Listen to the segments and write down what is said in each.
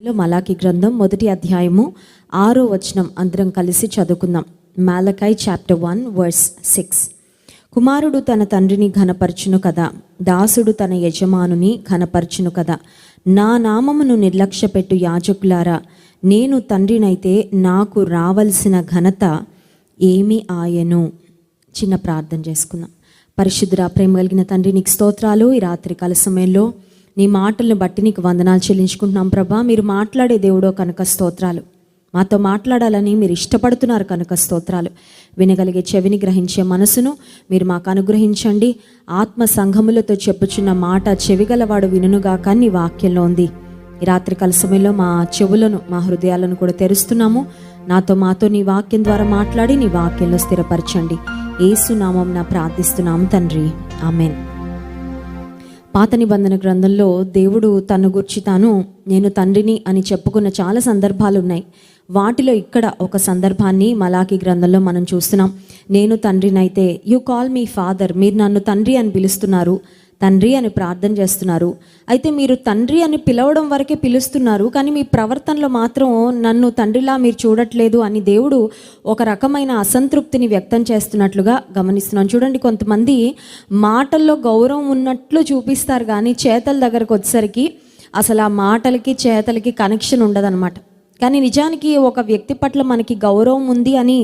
మలాకి గ్రంథం 1వ అధ్యాయము 6వ వచనం అందరం కలిసి చదువుకుందాం. మాలకాయి చాప్టర్ 1 వర్స్ 6. కుమారుడు తన తండ్రిని ఘనపరచును కదా, దాసుడు తన యజమానుని ఘనపరచును కదా. నా నామమును నిర్లక్ష్యపెట్టు యాజకులారా, నేను తండ్రినైతే నాకు రావలసిన ఘనత ఏమి ఆయను? చిన్న ప్రార్థన చేసుకుందాం. పరిశుద్ధుడా, ప్రేమ కలిగిన తండ్రి, నీకు స్తోత్రాలు. ఈ రాత్రికాల సమయంలో నీ మాటలను బట్టి నీకు వందనాలు చెల్లించుకుంటున్నాం ప్రభా. మీరు మాట్లాడే దేవుడో కనుక స్తోత్రాలు. మాతో మాట్లాడాలని మీరు ఇష్టపడుతున్నారు కనుక స్తోత్రాలు. వినగలిగే చెవిని, గ్రహించే మనసును మీరు మాకు అనుగ్రహించండి. ఆత్మ సంఘములతో చెప్పుచున్న మాట చెవిగలవాడు వినుగాక నీ వాక్యంలో ఉంది. ఈ రాత్రికాల సమయంలో మా చెవులను, మా హృదయాలను కూడా తెరుస్తున్నాము. మాతో నీ వాక్యం ద్వారా మాట్లాడి నీ వాక్యంలో స్థిరపరచండి. యేసు నామమున ప్రార్థిస్తున్నాము తండ్రి, ఆమేన్. పాత నిబంధన గ్రంథంలో దేవుడు తన గురించి తాను నేను తండ్రిని అని చెప్పుకున్న చాలా సందర్భాలు ఉన్నాయి. వాటిలో ఇక్కడ ఒక సందర్భాన్ని మలాకి గ్రంథంలో మనం చూస్తున్నాం. నేను తండ్రినైతే, యు కాల్ మీ ఫాదర్, మీరు నన్ను తండ్రి అని పిలుస్తున్నారు, తండ్రి అని ప్రార్థన చేస్తున్నారు. అయితే మీరు తండ్రి అని పిలవడం వరకే పిలుస్తున్నారు, కానీ మీ ప్రవర్తనలో మాత్రం నన్ను తండ్రిలా మీరు చూడట్లేదు అని దేవుడు ఒక రకమైన అసంతృప్తిని వ్యక్తం చేస్తున్నట్లుగా గమనిస్తున్నాను. చూడండి, కొంతమంది మాటల్లో గౌరవం ఉన్నట్లు చూపిస్తారు, కానీ చేతల దగ్గరకు వచ్చేసరికి అసలు ఆ మాటలకి చేతలకి కనెక్షన్ ఉండదన్నమాట. కానీ నిజానికి ఒక వ్యక్తి పట్ల మనకి గౌరవం ఉంది అని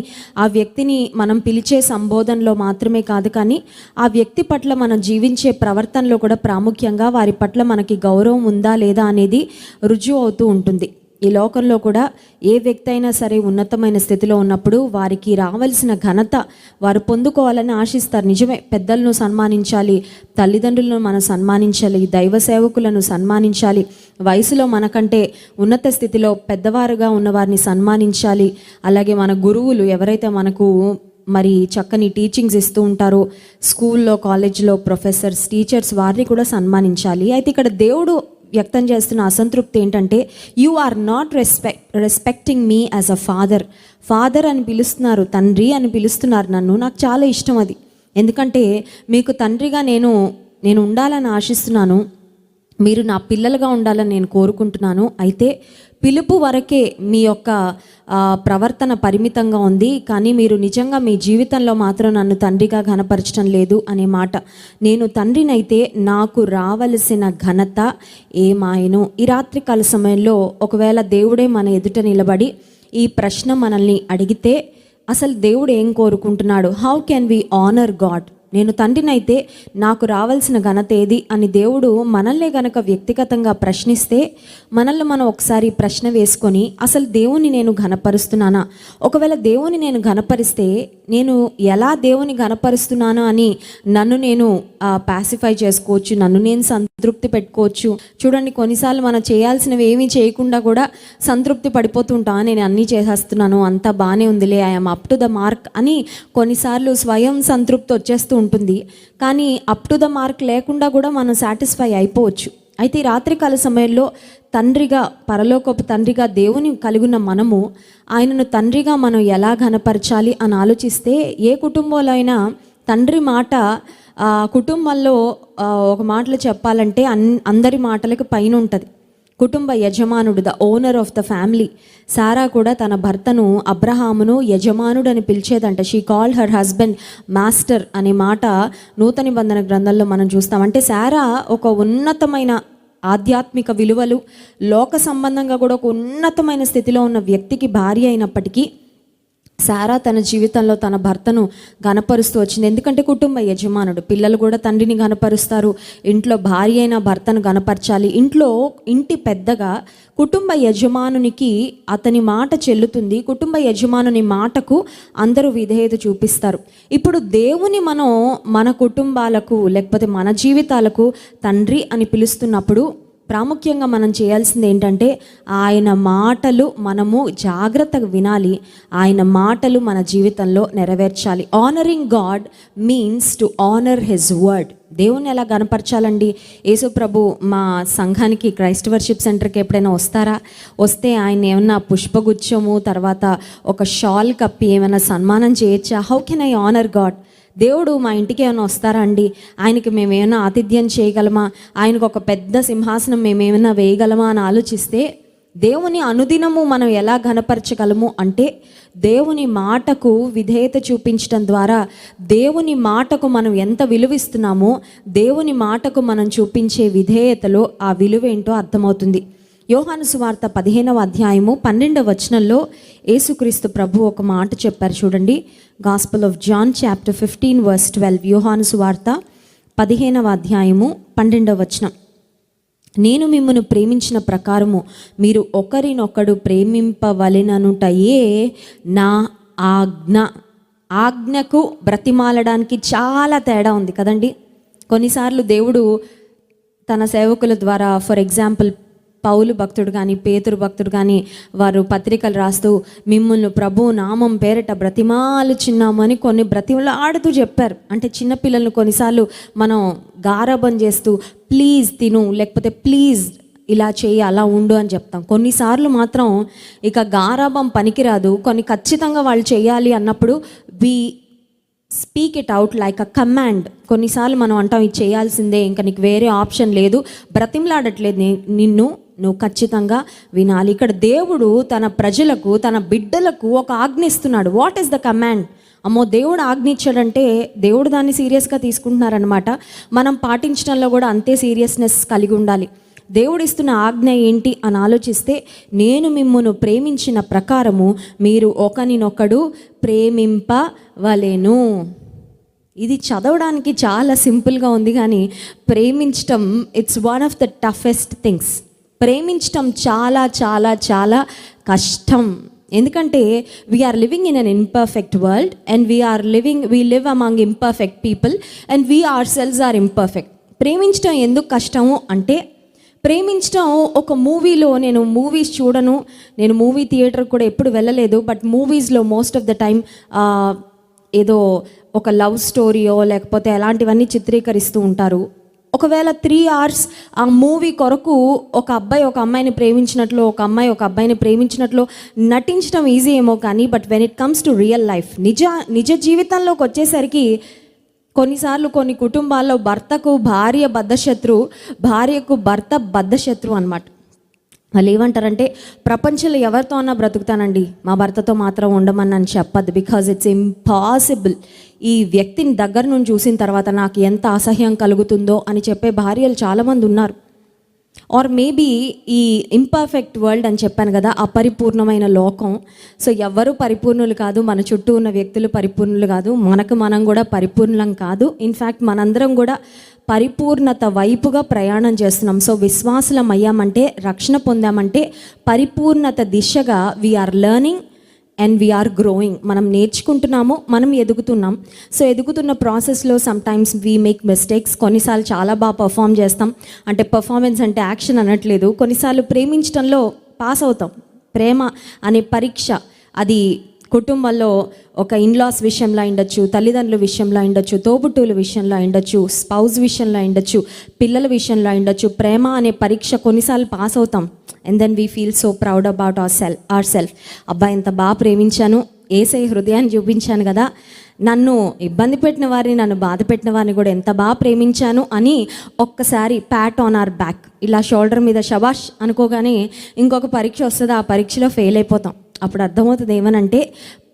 ఆ వ్యక్తిని మనం పిలిచే సంబోధనలో మాత్రమే కాదు, కానీ ఆ వ్యక్తి పట్ల మనం జీవించే ప్రవర్తనలో కూడా ప్రాముఖ్యంగా వారి పట్ల మనకి గౌరవం ఉందా లేదా అనేది రుజువు అవుతూ ఉంటుంది. ఈ లోకంలో కూడా ఏ వ్యక్తి అయినా సరే ఉన్నతమైన స్థితిలో ఉన్నప్పుడు వారికి రావాల్సిన ఘనత వారు పొందుకోవాలని ఆశిస్తారు. నిజమే, పెద్దలను సన్మానించాలి, తల్లిదండ్రులను మనం సన్మానించాలి, దైవ సేవకులను సన్మానించాలి, వయసులో మనకంటే ఉన్నత స్థితిలో పెద్దవారుగా ఉన్నవారిని సన్మానించాలి. అలాగే మన గురువులు ఎవరైతే మనకు మరి చక్కని టీచింగ్స్ ఇస్తూ ఉంటారో, స్కూల్లో, కాలేజ్లో ప్రొఫెసర్స్, టీచర్స్, వారిని కూడా సన్మానించాలి. అయితే ఇక్కడ దేవుడు వ్యక్తం చేస్తున్న అసంతృప్తి ఏంటంటే, you are not respecting me as a father. Father అని పిలుస్తున్నారు, తండ్రి అని పిలుస్తున్నారు నన్ను. నాకు చాలా ఇష్టం అది. ఎందుకంటే మీకు తండ్రిగా నేను ఉండాలని ఆశిస్తున్నాను, మీరు నా పిల్లలుగా ఉండాలని నేను కోరుకుంటున్నాను. అయితే పిలుపు వరకే మీ యొక్క ప్రవర్తన పరిమితంగా ఉంది, కానీ మీరు నిజంగా మీ జీవితంలో మాత్రం నన్ను తండ్రిగా ఘనపరచడం లేదు అనే మాట. నేను తండ్రినైతే నాకు రావలసిన ఘనత ఏమాయను? ఈ రాత్రికాల సమయంలో ఒకవేళ దేవుడే మన ఎదుట నిలబడి ఈ ప్రశ్న మనల్ని అడిగితే అసలు దేవుడు ఏం కోరుకుంటున్నాడు? How can we honour God? నేను తండ్రినైతే నాకు రావాల్సిన ఘనత ఏది అని దేవుడు మనల్నే గనక వ్యక్తిగతంగా ప్రశ్నిస్తే, మనల్ని మనం ఒకసారి ప్రశ్న వేసుకొని అసలు దేవుని నేను ఘనపరుస్తున్నానా? ఒకవేళ దేవుని నేను ఘనపరిస్తే నేను ఎలా దేవుని ఘనపరుస్తున్నాను అని నన్ను నేను పాసిఫై చేసుకోవచ్చు, నన్ను నేను సంతృప్తి పెట్టుకోవచ్చు. చూడండి, కొన్నిసార్లు మనం చేయాల్సినవి ఏమీ చేయకుండా కూడా సంతృప్తి పడిపోతుంటాం. నేను అన్నీ చేసేస్తున్నాను, అంతా బాగానే ఉందిలే, I'm up to the mark అని కొన్నిసార్లు స్వయం సంతృప్తి వచ్చేస్తూ ఉంటుంది. కానీ అప్ టు ద మార్క్ లేకుండా కూడా మనం సాటిస్ఫై అయిపోవచ్చు. అయితే ఈ రాత్రికాల సమయంలో తండ్రిగా, పరలోకపు తండ్రిగా దేవుని కలిగిన మనము ఆయనను తండ్రిగా మనం ఎలా ఘనపరచాలి అని ఆలోచిస్తే, ఏ కుటుంబంలో అయినా తండ్రి మాట కుటుంబంలో ఒక మాటలో చెప్పాలంటే అందరి మాటలకు పైన ఉంటుంది. కుటుంబ యజమానుడు, the owner of the family. Sarah కూడా తన భర్తను, అబ్రహామును యజమానుడు అని పిలిచేదంట. She called her husband master అనే మాట నూతన నిబంధన గ్రంథంలో మనం చూస్తాం. అంటే సారా ఒక ఉన్నతమైన ఆధ్యాత్మిక విలువలు, లోక సంబంధంగా కూడా ఒక ఉన్నతమైన స్థితిలో ఉన్న వ్యక్తికి భార్య అయినప్పటికీ సారా తన జీవితంలో తన భర్తను ఘనపరుస్తూ వచ్చింది. ఎందుకంటే కుటుంబ యజమానుడు. పిల్లలు కూడా తండ్రిని ఘనపరుస్తారు, ఇంట్లో భార్య అయినా భర్తను ఘనపరచాలి. ఇంటి పెద్దగా కుటుంబ యజమానునికి అతని మాట చెల్లుతుంది. కుటుంబ యజమానుని మాటకు అందరూ విధేయత చూపిస్తారు. ఇప్పుడు దేవుని మనం మన కుటుంబాలకు లేకపోతే మన జీవితాలకు తండ్రి అని పిలుస్తున్నప్పుడు ప్రాముఖ్యంగా మనం చేయాల్సింది ఏంటంటే, ఆయన మాటలు మనము జాగ్రత్తగా వినాలి, ఆయన మాటలు మన జీవితంలో నెరవేర్చాలి. Honouring God means to honour his word. దేవుని ఎలా గనపరచాలండి? యేసు ప్రభు మా సంఘానికి, క్రైస్ట్ వర్షిప్ సెంటర్కి ఎప్పుడైనా వస్తే ఆయన ఏమన్నా పుష్పగుచ్చము, తర్వాత ఒక షాల్ కప్పి ఏమైనా సన్మానం చేయొచ్చా? How can I honour God? దేవుడు మా ఇంటికి ఏమైనా వస్తారా అండి, ఆయనకి మేమేమైనా ఆతిథ్యం చేయగలమా, ఆయనకు ఒక పెద్ద సింహాసనం మేమేమైనా వేయగలమా అని ఆలోచిస్తే దేవుని అనుదినము మనం ఎలా ఘనపరచగలము అంటే దేవుని మాటకు విధేయత చూపించడం ద్వారా, దేవుని మాటకు మనం ఎంత విలువిస్తున్నామో దేవుని మాటకు మనం చూపించే విధేయతలో ఆ విలువేంటో అర్థమవుతుంది. యోహాను సువార్త 15వ అధ్యాయము 12వ వచనంలో యేసుక్రీస్తు ప్రభు ఒక మాట చెప్పారు చూడండి. Gospel of John chapter 15 verse 12. యోహాను సువార్త 15వ అధ్యాయము 12వ వచనం. నేను మిమ్మను ప్రేమించిన ప్రకారము మీరు ఒకరినొకడు ప్రేమింపవలెననుటయే నా ఆజ్ఞ. ఆజ్ఞకు బ్రతిమాలడానికి చాలా తేడా ఉంది కదండి. కొన్నిసార్లు దేవుడు తన సేవకుల ద్వారా, ఫర్ ఎగ్జాంపుల్ పౌలు భక్తుడు కానీ పేతురు భక్తుడు కానీ, వారు పత్రికలు రాస్తూ మిమ్మల్ని ప్రభు నామం పేరిట బ్రతిమాలుచున్నామని కొన్ని బ్రతిమలాడుతూ చెప్పారు. అంటే చిన్నపిల్లలను కొన్నిసార్లు మనం గారాబం చేస్తూ ప్లీజ్ తిను, లేకపోతే ప్లీజ్ ఇలా చేయి, అలా ఉండు అని చెప్తాం. కొన్నిసార్లు మాత్రం ఇక గారాబం పనికిరాదు, కొన్ని ఖచ్చితంగా వాళ్ళు చేయాలి అన్నప్పుడు we speak it out like a command. కొన్నిసార్లు మనం అంటాం ఇది చేయాల్సిందే, ఇంకా నీకు వేరే ఆప్షన్ లేదు, బ్రతిమలాడట్లేదు నిన్ను, నువ్వు ఖచ్చితంగా వినాలి. ఇక్కడ దేవుడు తన ప్రజలకు, తన బిడ్డలకు ఒక ఆజ్ఞ ఇస్తున్నాడు. What is the command? అమ్మో, దేవుడు ఆజ్ఞ ఇచ్చాడంటే దేవుడు దాన్ని సీరియస్గా తీసుకుంటున్నారనమాట. మనం పాటించడంలో కూడా అంతే సీరియస్నెస్ కలిగి ఉండాలి. దేవుడు ఇస్తున్న ఆజ్ఞ ఏంటి అని ఆలోచిస్తే, నేను మిమ్మును ప్రేమించిన ప్రకారము మీరు ఒకరినొకడు ప్రేమింపవలెను. ఇది చదవడానికి చాలా సింపుల్గా ఉంది, కానీ ప్రేమించటం it's one of the toughest things. ప్రేమించటం చాలా చాలా చాలా కష్టం. ఎందుకంటే we're living in an imperfect world and we live among imperfect people and we ourselves are imperfect. ప్రేమించటం ఎందుకు కష్టము అంటే, ప్రేమించడం ఒక మూవీలో, నేను మూవీస్ చూడను, నేను మూవీ థియేటర్ కూడా ఎప్పుడు వెళ్ళలేదు, బట్ మూవీస్లో మోస్ట్ ఆఫ్ ద టైం ఏదో ఒక లవ్ స్టోరీయో లేకపోతే అలాంటివన్నీ చిత్రీకరిస్తూ ఉంటారు. ఒకవేళ 3 hours ఆ మూవీ కొరకు ఒక అబ్బాయి ఒక అమ్మాయిని ప్రేమించినట్లు, ఒక అమ్మాయి ఒక అబ్బాయిని ప్రేమించినట్లు నటించడం ఈజీ ఏమో కానీ, but when it comes to real life, నిజ జీవితంలోకి వచ్చేసరికి కొన్నిసార్లు కొన్ని కుటుంబాల్లో భర్తకు భార్య బద్ధశత్రు, భార్యకు భర్త బద్ధశత్రు అనమాట. వాళ్ళు ఏమంటారంటే, ప్రపంచంలో ఎవరితో అన్నా బ్రతుకుతానండి, మా భర్తతో మాత్రం ఉండమని చెప్పద్దు, బికాజ్ ఇట్స్ ఇంపాసిబుల్. ఈ వ్యక్తిని దగ్గర నుంచి చూసిన తర్వాత నాకు ఎంత అసహ్యం కలుగుతుందో అని చెప్పే భార్యలు చాలామంది ఉన్నారు. ఆర్ మేబీ ఈ ఇంపర్ఫెక్ట్ వరల్డ్ అని చెప్పాను కదా, అపరిపూర్ణమైన లోకం. సో ఎవ్వరూ పరిపూర్ణులు కాదు, మన చుట్టూ ఉన్న వ్యక్తులు పరిపూర్ణులు కాదు, మనం కూడా పరిపూర్ణం కాదు. ఇన్ఫ్యాక్ట్ మనందరం కూడా పరిపూర్ణత వైపుగా ప్రయాణం చేస్తున్నాం. సో విశ్వాసులం అయ్యామంటే, రక్షణ పొందామంటే పరిపూర్ణత దిశగా we're learning and we're growing. మనం నేర్చుకుంటున్నాము, మనం ఎదుగుతున్నాం. సో ఎదుగుతున్న ప్రాసెస్లో సమ్టైమ్స్ వీ మేక్ మిస్టేక్స్. కొన్నిసార్లు చాలా బాగా పర్ఫామ్ చేస్తాం. అంటే పర్ఫార్మెన్స్ అంటే యాక్షన్ అనట్లేదు. కొన్నిసార్లు ప్రేమించడంలో పాస్ అవుతాం. ప్రేమ అనే పరీక్ష, అది కుటుంబంలో ఒక ఇన్లాస్ విషయంలో ఉండొచ్చు, తల్లిదండ్రుల విషయంలో ఉండొచ్చు, తోబుట్టువుల విషయంలో ఉండొచ్చు, స్పౌజ్ విషయంలో ఉండొచ్చు, పిల్లల విషయంలో ఉండొచ్చు. ప్రేమ అనే పరీక్ష కొన్నిసార్లు పాస్ అవుతాం. And then we feel so proud about ourself. అబ్బా, ఎంత బాగా ప్రేమించాను, యేసయ్య హృదయాన్ని చూపించాను కదా, నన్ను ఇబ్బంది పెట్టిన వారిని, నన్ను బాధ పెట్టిన వారిని కూడా ఎంత బాగా ప్రేమించాను అని ఒక్కసారి ప్యాట్ ఆన్ అవర్ బ్యాక్, ఇలా షోల్డర్ మీద శబాష్ అనుకోగానే ఇంకొక పరీక్ష వస్తుంది. ఆ పరీక్షలో ఫెయిల్ అయిపోతాం. అప్పుడు అర్థమవుతుంది ఏమనంటే,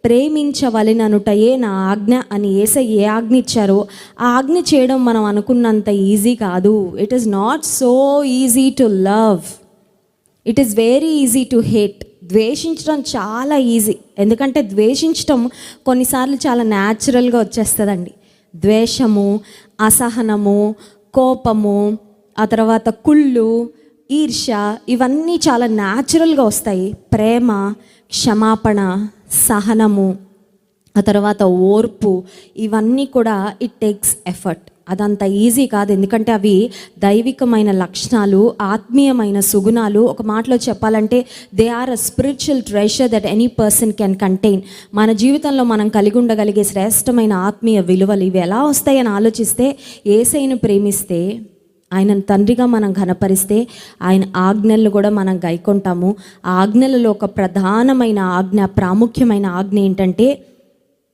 ప్రేమించవలెననుటయే నా ఆజ్ఞ అని యేసయ్య ఏ ఆజ్ఞ ఇచ్చారో ఆ ఆజ్ఞ చేయడం మనం అనుకున్నంత ఈజీ కాదు. It is not so easy to love, it is very easy to hate. ద్వేషించడం చాలా ఈజీ, ఎందుకంటే ద్వేషించడం కొన్నిసార్లు చాలా న్యాచురల్గా వచ్చేస్తుందండి. ద్వేషము, అసహనము, కోపము, ఆ తర్వాత కుళ్ళు, ఈర్ష్య, ఇవన్నీ చాలా న్యాచురల్గా వస్తాయి. ప్రేమ, క్షమాపణ, సహనము, ఆ తర్వాత ఓర్పు, ఇవన్నీ కూడా ఇట్ టేక్స్ ఎఫర్ట్. అదంత ఈజీ కాదు, ఎందుకంటే అవి దైవికమైన లక్షణాలు, ఆత్మీయమైన సుగుణాలు. ఒక మాటలో చెప్పాలంటే they are a spiritual treasure that any person can contain. మన జీవితంలో మనం కలిగి ఉండగలిగే శ్రేష్టమైన ఆత్మీయ విలువలు ఇవి ఎలా వస్తాయని ఆలోచిస్తే, యేసయ్యను ప్రేమిస్తే, ఆయనను తండ్రిగా మనం ఘనపరిస్తే, ఆయన ఆజ్ఞలను కూడా మనం గైకొంటాము. ఆ ఆజ్ఞలలో ఒక ప్రధానమైన ఆజ్ఞ, ప్రాముఖ్యమైన ఆజ్ఞ ఏంటంటే,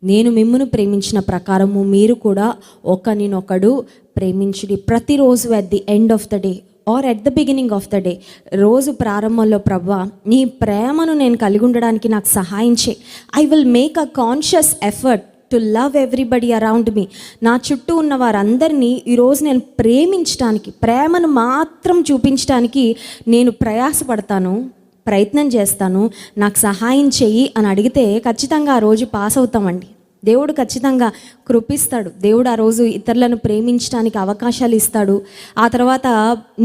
నేను మిమ్మును ప్రేమించిన ప్రకారము మీరు కూడా ఒకరినొకడు ప్రేమించుడి. ప్రతిరోజు at the end of the day or at the beginning of the day, రోజు ప్రారంభంలో ప్రభువా నీ ప్రేమను నేను కలిగి ఉండడానికి నాకు సహాయం చేయి. I will make a conscious effort to love everybody around me. నా చుట్టూ ఉన్న వారందరినీ ఈరోజు నేను ప్రేమించడానికి, ప్రేమను మాత్రం చూపించడానికి నేను ప్రయాసపడతాను, ప్రయత్నం చేస్తాను, నాకు సహాయం చెయ్యి అని అడిగితే ఖచ్చితంగా ఆ రోజు పాస్ అవుతామండి. దేవుడు ఖచ్చితంగా కృపిస్తాడు. దేవుడు ఆ రోజు ఇతరులను ప్రేమించడానికి అవకాశాలు ఇస్తాడు. ఆ తర్వాత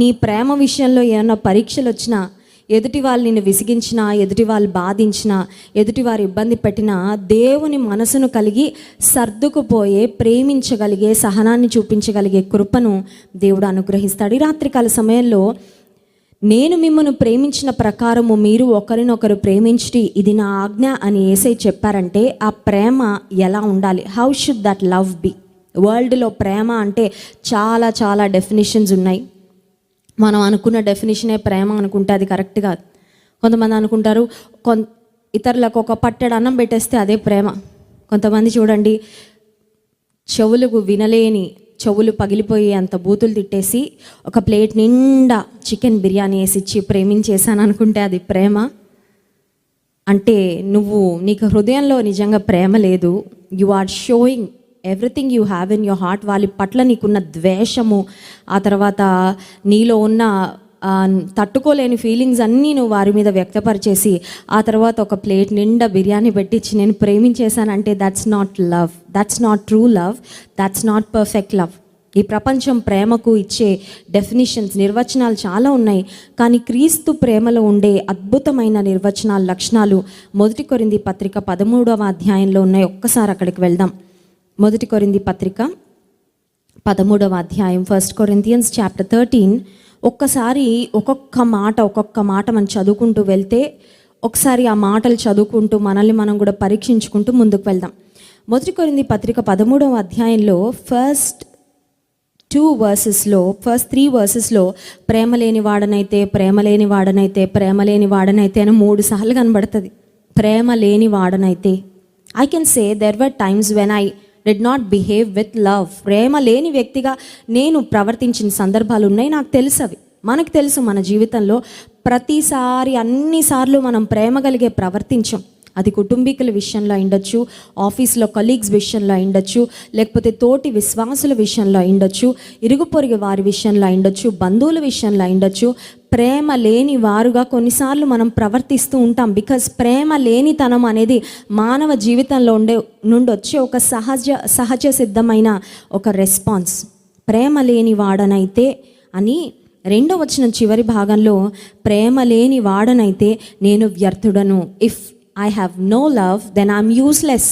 నీ ప్రేమ విషయంలో ఏమైనా పరీక్షలు వచ్చినా, ఎదుటి వాళ్ళు నిన్ను విసిగించినా, ఎదుటి వాళ్ళు బాధించినా, ఎదుటి వారు ఇబ్బంది పెట్టినా, దేవుని మనసును కలిగి సర్దుకుపోయే, ప్రేమించగలిగే, సహనాన్ని చూపించగలిగే కృపను దేవుడు అనుగ్రహిస్తాడు. ఈ రాత్రికాల సమయంలో నేను మిమ్మల్ని ప్రేమించిన ప్రకారము మీరు ఒకరినొకరు ప్రేమించి ఇది నా ఆజ్ఞ అని యేసయ్య చెప్పారంటే ఆ ప్రేమ ఎలా ఉండాలి? How should that love be? వరల్డ్లో ప్రేమ అంటే చాలా చాలా డెఫినిషన్స్ ఉన్నాయి. మనం అనుకున్న డెఫినేషనే ప్రేమ అనుకుంటే అది కరెక్ట్ కాదు. కొంతమంది అనుకుంటారు ఇతరులకు ఒక పట్టెడు అన్నం పెట్టేస్తే అదే ప్రేమ. కొంతమంది చూడండి, చెవులకు వినలేని, చెవులు పగిలిపోయి అంత బూతులు తిట్టేసి ఒక ప్లేట్ నిండా చికెన్ బిర్యానీ వేసి ఇచ్చి ప్రేమించేసాను అనుకుంటే అది ప్రేమ అంటే నీకు హృదయంలో నిజంగా ప్రేమ లేదు. You are showing everything you have in your heart. వాళ్ళ పట్ల నీకున్న ద్వేషము, ఆ తర్వాత నీలో ఉన్న తట్టుకోలేని ఫీలింగ్స్ అన్నీ నువ్వు వారి మీద వ్యక్తపరిచేసి ఆ తర్వాత ఒక ప్లేట్ నిండా బిర్యానీ పెట్టించి నేను ప్రేమించేశానంటే that's not love, that's not true love, that's not perfect love. ఈ ప్రపంచం ప్రేమకు ఇచ్చే డెఫినిషన్స్, నిర్వచనాలు చాలా ఉన్నాయి. కానీ క్రీస్తు ప్రేమలో ఉండే అద్భుతమైన నిర్వచనాలు, లక్షణాలు 1 కొరింథీ పత్రిక 13వ అధ్యాయంలో ఉన్నాయి. ఒక్కసారి అక్కడికి వెళ్దాం. 1 కొరింథీ పత్రిక 13వ అధ్యాయం, 1 Corinthians chapter 13. ఒక్కసారి ఒక్కొక్క మాట మనం చదువుకుంటూ వెళ్తే, ఒకసారి ఆ మాటలు చదువుకుంటూ మనల్ని మనం కూడా పరీక్షించుకుంటూ ముందుకు వెళ్దాం. 1 కొరింథీ పత్రిక 13వ అధ్యాయంలో ఫస్ట్ 3 వర్సెస్లో ప్రేమ లేని వాడనైతే అని 3 సార్లు కనబడుతుంది. ప్రేమ లేని వాడనైతే I can say there were times when I did not behave with love. ప్రేమ లేని వ్యక్తిగా నేను ప్రవర్తించిన సందర్భాలు ఉన్నాయి. నాకు తెలుసు, అవి మనకు తెలుసు. మన జీవితంలో ప్రతిసారి అన్నిసార్లు మనం ప్రేమ కలిగే ప్రవర్తించం. అది కుటుంబీకుల విషయంలో ఉండొచ్చు, ఆఫీస్లో కలీగ్స్ విషయంలో ఉండొచ్చు, లేకపోతే తోటి విశ్వాసుల విషయంలో ఉండొచ్చు, ఇరుగు పొరుగు వారి విషయంలో ఉండొచ్చు, బంధువుల విషయంలో ఉండొచ్చు. ప్రేమ లేని వారుగా కొన్నిసార్లు మనం ప్రవర్తిస్తూ ఉంటాం. బికాజ్ ప్రేమ లేనితనం అనేది మానవ జీవితంలో నుండి వచ్చే ఒక సహజ సిద్ధమైన ఒక రెస్పాన్స్. ప్రేమ లేని వాడనైతే అని 2వ వచనం చివరి భాగంలో, ప్రేమ లేని వాడనైతే నేను వ్యర్థుడను. If I have no love then I'm useless.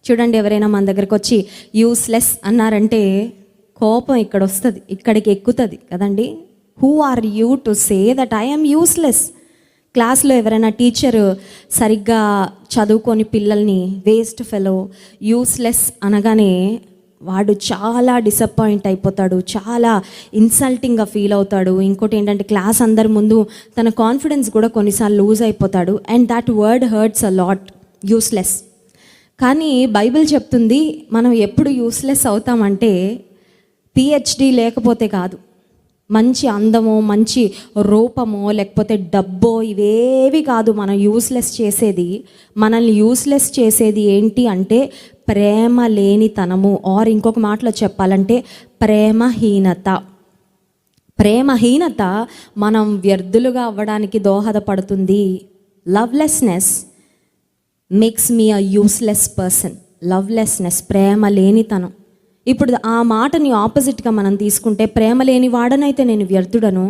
చూడండి, ఎవరైనా మన దగ్గరకు వచ్చి యూస్లెస్ అన్నారంటే కోపం ఇక్కడ వస్తుంది, ఇక్కడికి ఎక్కుతుంది కదండి. Who are you to say that I am useless? క్లాస్లో ఎవరైనా టీచరు సరిగ్గా చదువుకొని పిల్లల్ని వేస్ట్ ఫెలో, యూస్లెస్ అనగానే వాడు చాలా డిసప్పాయింట్ అయిపోతాడు, చాలా ఇన్సల్టింగ్గా ఫీల్ అవుతాడు. ఇంకోటి ఏంటంటే క్లాస్ అందరి ముందు తన కాన్ఫిడెన్స్ కూడా కొన్నిసార్లు లూజ్ అయిపోతాడు. And that word hurts a lot, useless. కానీ బైబిల్ చెప్తుంది మనం ఎప్పుడు యూస్లెస్ అవుతామంటే పిహెచ్డి లేకపోతే కాదు, మంచి అందమో, మంచి రూపమో, లేకపోతే డబ్బో, ఇవేవి కాదు మనం యూస్లెస్ చేసేది. మనల్ని యూస్లెస్ చేసేది ఏంటి అంటే ప్రేమ లేనితనము, ఆర్ ఇంకొక మాటలో చెప్పాలంటే ప్రేమహీనత. ప్రేమహీనత మనం వ్యర్థులుగా అవ్వడానికి దోహదపడుతుంది. లవ్లెస్నెస్ మేక్స్ మీ అ యూస్లెస్ పర్సన్. లవ్లెస్నెస్, ప్రేమ లేనితనం. ఇప్పుడు ఆ మాటని ఆపోజిట్గా మనం తీసుకుంటే, ప్రేమ లేని వాడనైతే నేను వ్యర్థుడను,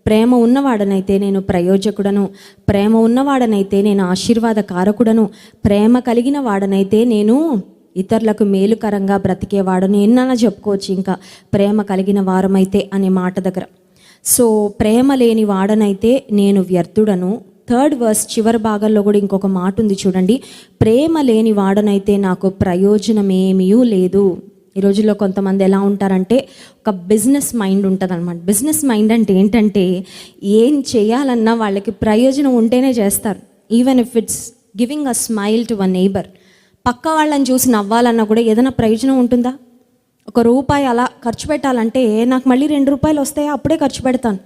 ప్రేమ ఉన్నవాడనైతే నేను ప్రయోజకుడను, ప్రేమ ఉన్నవాడనైతే నేను ఆశీర్వాదకారకుడను, ప్రేమ కలిగిన వాడనైతే నేను ఇతరులకు మేలుకరంగా బ్రతికేవాడని ఎన్నైనా చెప్పుకోవచ్చు. ఇంకా ప్రేమ కలిగిన వారమైతే అనే మాట దగ్గర. సో ప్రేమ లేని వాడనైతే నేను వ్యర్థుడను. 3rd verse చివరి భాగంలో కూడా ఇంకొక మాట ఉంది చూడండి, ప్రేమ లేని వాడనైతే నాకు ప్రయోజనమేమీ లేదు. ఈ రోజుల్లో కొంతమంది ఎలా ఉంటారంటే ఒక బిజినెస్ మైండ్ ఉంటుంది అనమాట. బిజినెస్ మైండ్ అంటే ఏంటంటే ఏం చేయాలన్నా వాళ్ళకి ప్రయోజనం ఉంటేనే చేస్తారు. Even if it's giving a smile to one neighbour. పక్క వాళ్ళని చూసి నవ్వాలన్నా కూడా ఏదైనా ప్రయోజనం ఉంటుందా? ₹1 అలా ఖర్చు పెట్టాలంటే నాకు మళ్ళీ ₹2 వస్తాయా, అప్పుడే ఖర్చు పెడతాను.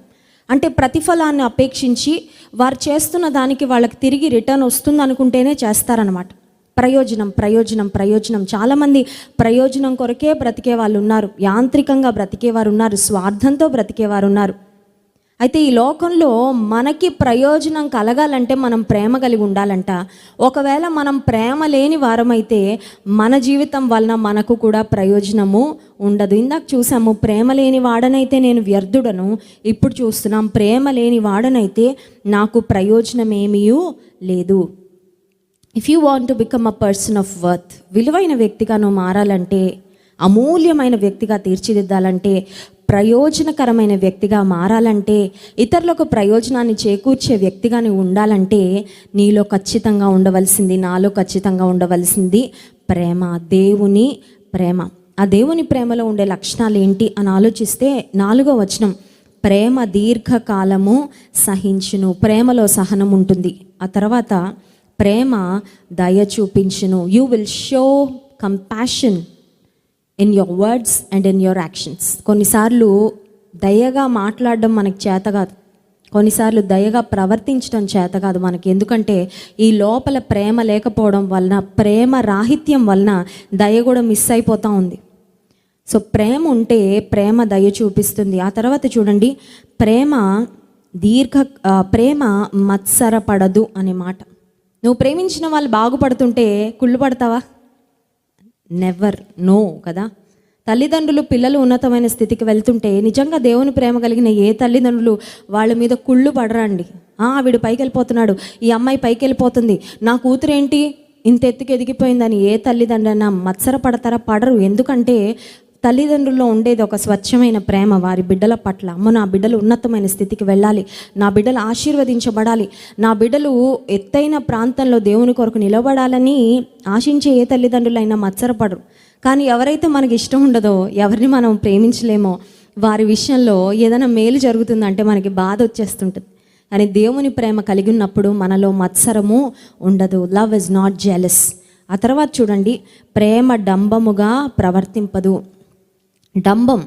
అంటే ప్రతిఫలాన్ని అపేక్షించి వారు చేస్తున్న దానికి వాళ్ళకి తిరిగి రిటర్న్ వస్తుంది అనుకుంటేనే చేస్తారనమాట. ప్రయోజనం ప్రయోజనం ప్రయోజనం. చాలామంది ప్రయోజనం కొరకే బ్రతికే వాళ్ళు ఉన్నారు, యాంత్రికంగా బ్రతికేవారు ఉన్నారు, స్వార్థంతో బ్రతికేవారు ఉన్నారు. అయితే ఈ లోకంలో మనకి ప్రయోజనం కలగాలంటే మనం ప్రేమ కలిగి ఉండాలంట. ఒకవేళ మనం ప్రేమ లేని వారమైతే మన జీవితం వలన మనకు కూడా ప్రయోజనము ఉండదు. ఇందాక చూసాము, ప్రేమ లేని వాడనైతే నేను వ్యర్థుడను. ఇప్పుడు చూస్తున్నాం, ప్రేమ లేని వాడనైతే నాకు ప్రయోజనం ఏమీ లేదు. If you want to become a person of worth, విలువైన వ్యక్తిగా నువ్వు మారాలంటే, అమూల్యమైన వ్యక్తిగా తీర్చిదిద్దాలంటే, ప్రయోజనకరమైన వ్యక్తిగా మారాలంటే, ఇతరులకు ప్రయోజనాన్ని చేకూర్చే వ్యక్తిగా నువ్వు ఉండాలంటే నీలో ఖచ్చితంగా ఉండవలసింది, నాలో ఖచ్చితంగా ఉండవలసింది ప్రేమ, దేవుని ప్రేమ. ఆ దేవుని ప్రేమలో ఉండే లక్షణాలు ఏంటి అని ఆలోచిస్తే 4వ వచనం, ప్రేమ దీర్ఘకాలము సహించును. ప్రేమలో సహనం ఉంటుంది. ఆ తర్వాత ప్రేమ దయ చూపించును. You will show compassion in your words and in your actions. కొన్నిసార్లు దయగా మాట్లాడడం మనకి చేత కాదు, కొన్నిసార్లు దయగా ప్రవర్తించడం చేత కాదు మనకి. ఎందుకంటే ఈ లోపల ప్రేమ లేకపోవడం వలన, ప్రేమ రాహిత్యం వలన దయ కూడా మిస్ అయిపోతూ ఉంది. సో ప్రేమ ఉంటే ప్రేమ దయ చూపిస్తుంది. ఆ తర్వాత చూడండి, ప్రేమ మత్సరపడదు అనే మాట. నువ్వు ప్రేమించిన వాళ్ళు బాగుపడుతుంటే కుళ్ళు పడతావా? నెవర్, నో కదా. తల్లిదండ్రులు పిల్లలు ఉన్నతమైన స్థితికి వెళ్తుంటే నిజంగా దేవుని ప్రేమ కలిగిన ఏ తల్లిదండ్రులు వాళ్ళ మీద కుళ్ళు పడరండి. వీడు పైకి వెళ్ళిపోతున్నాడు, ఈ అమ్మాయి పైకి వెళ్ళిపోతుంది, నా కూతురు ఏంటి ఇంత ఎత్తుకు ఎదిగిపోయిందని ఏ తల్లిదండ్రులైనా మత్సరపడతారా? పడరు. ఎందుకంటే తల్లిదండ్రుల్లో ఉండేది ఒక స్వచ్ఛమైన ప్రేమ వారి బిడ్డల పట్ల. అమ్మ, నా బిడ్డలు ఉన్నతమైన స్థితికి వెళ్ళాలి, నా బిడ్డలు ఆశీర్వదించబడాలి, నా బిడ్డలు ఎత్తైన ప్రాంతంలో దేవుని కొరకు నిలబడాలని ఆశించే ఏ తల్లిదండ్రులైనా మత్సరపడరు. కానీ ఎవరైతే మనకి ఇష్టం ఉండదో, ఎవరిని మనం ప్రేమించలేమో, వారి విషయంలో ఏదైనా మేలు జరుగుతుందంటే మనకి బాధ వచ్చేస్తుంటుంది. కానీ దేవుని ప్రేమ కలిగి ఉన్నప్పుడు మనలో మత్సరము ఉండదు. Love is not jealous. ఆ తర్వాత చూడండి, ప్రేమ డంబముగా ప్రవర్తింపదు. డంబం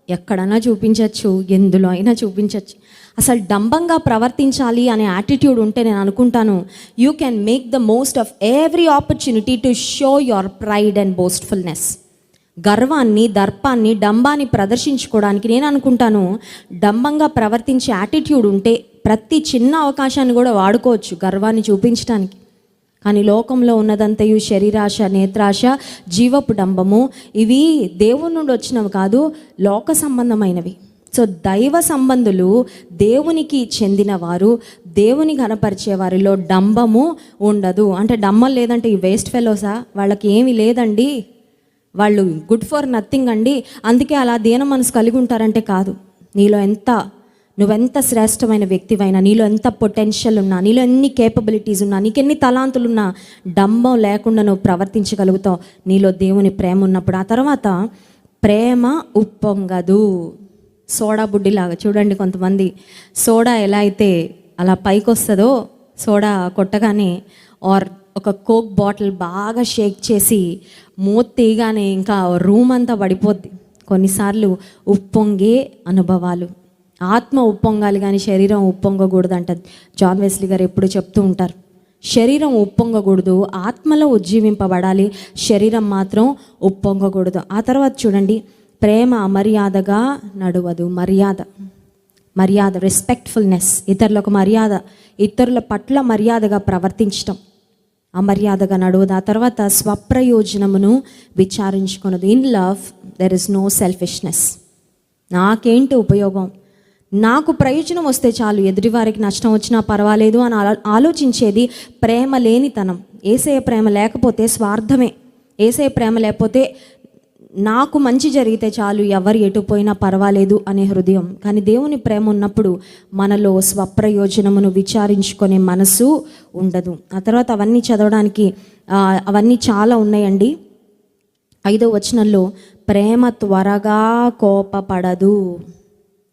ఎక్కడైనా చూపించవచ్చు, ఎందులో అయినా చూపించవచ్చు. అసలు డంబంగా ప్రవర్తించాలి అనే యాటిట్యూడ్ ఉంటే నేను అనుకుంటాను you can make the most of every opportunity to show your pride and boastfulness. గర్వాన్ని, దర్పాన్ని, డంబాన్ని ప్రదర్శించుకోవడానికి నేను అనుకుంటాను డంబంగా ప్రవర్తించే యాటిట్యూడ్ ఉంటే ప్రతి చిన్న అవకాశాన్ని కూడా వాడుకోవచ్చు గర్వాన్ని చూపించడానికి. కానీ లోకంలో ఉన్నదంతయు శరీరాశ, నేత్రాశ, జీవపు డంబము, ఇవి దేవుని నుండి వచ్చినవి కాదు, లోక సంబంధమైనవి. సో దైవ సంబంధులు, దేవునికి చెందిన వారు, దేవుని ఘనపరిచే వారిలో డంబము ఉండదు. అంటే డంబం లేదంటే ఈ వేస్ట్ ఫెలోసా, వాళ్ళకి ఏమీ లేదండి, వాళ్ళు గుడ్ ఫర్ నథింగ్ అండి, అందుకే అలా దీన మనసు కలిగి ఉంటారంటే కాదు. నీలో నువ్వెంత శ్రేష్టమైన వ్యక్తివైనా, నీలో ఎంత పొటెన్షియల్ ఉన్నా, నీలో ఎన్ని కేపబిలిటీస్ ఉన్నా, నీకెన్ని తలాంతులున్నా, డంబం లేకుండా నువ్వు ప్రవర్తించగలుగుతావు నీలో దేవుని ప్రేమ ఉన్నప్పుడు. ఆ తర్వాత ప్రేమ ఉప్పొంగదు. సోడా బుడ్డిలాగా చూడండి, కొంతమంది సోడా ఎలా అయితే అలా పైకి వస్తుందో, సోడా కొట్టగానే ఆర్ ఒక కోక్ బాటిల్ బాగా షేక్ చేసి మూత తీయగానే ఇంకా రూమ్ అంతా పడిపోద్ది. కొన్నిసార్లు ఉప్పొంగే అనుభవాలు. ఆత్మ ఉప్పొంగాలి కానీ శరీరం ఉప్పొంగకూడదు అంట జాన్ వెస్లీ గారు ఎప్పుడు చెప్తూ ఉంటారు. శరీరం ఉప్పొంగకూడదు, ఆత్మలో ఉజ్జీవింపబడాలి, శరీరం మాత్రం ఉప్పొంగకూడదు. ఆ తర్వాత చూడండి, ప్రేమ అమర్యాదగా నడవదు. మర్యాద, రెస్పెక్ట్ఫుల్నెస్, ఇతరులకు మర్యాద, ఇతరుల పట్ల మర్యాదగా ప్రవర్తించటం, అమర్యాదగా నడవదు. ఆ తర్వాత స్వప్రయోజనమును విచారించుకున్నది. In love there is no selfishness. నాకేంటి ఉపయోగం, నాకు ప్రయోజనం వస్తే చాలు, ఎదుటివారికి నష్టం వచ్చినా పర్వాలేదు అని ఆలోచించేది ప్రేమ లేనితనం. యేసయ్య ప్రేమ లేకపోతే స్వార్థమే. యేసయ్య ప్రేమ లేకపోతే నాకు మంచి జరిగితే చాలు, ఎవరు ఎటు పోయినా పర్వాలేదు అనే హృదయం. కానీ దేవుని ప్రేమ ఉన్నప్పుడు మనలో స్వప్రయోజనమును విచారించుకునే మనసు ఉండదు. ఆ తర్వాత అవన్నీ చదవడానికి అవన్నీ చాలా ఉన్నాయండి. 5వ వచనంలో ప్రేమ త్వరగా కోపపడదు.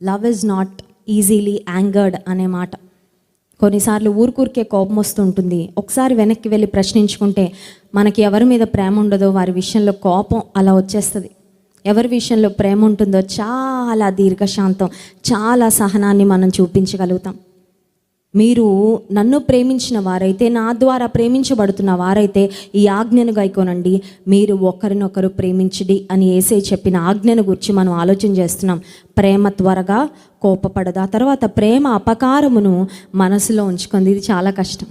Love is not easily angered అనే మాట. కొన్నిసార్లు ఊరికే కోపం వస్తుంటుంది. ఒకసారి వెనక్కి వెళ్ళి ప్రశ్నించుకుంటే మనకి ఎవరి మీద ప్రేమ ఉండదో వారి విషయంలో కోపం అలా వచ్చేస్తుంది. ఎవరి విషయంలో ప్రేమ ఉంటుందో చాలా దీర్ఘశాంతం, చాలా సహనాన్ని మనం చూపించగలుగుతాం. మీరు నన్ను ప్రేమించిన వారైతే, నా ద్వారా ప్రేమించబడుతున్న వారైతే ఈ ఆజ్ఞను గైకోనండి, మీరు ఒకరినొకరు ప్రేమించడి అని యేసయ్య చెప్పిన ఆజ్ఞను గురించి మనం ఆలోచన చేస్తున్నాం. ప్రేమ త్వరగా కోపపడదు. ఆ తర్వాత ప్రేమ అపకారమును మనసులో ఉంచుకుంది. ఇది చాలా కష్టం.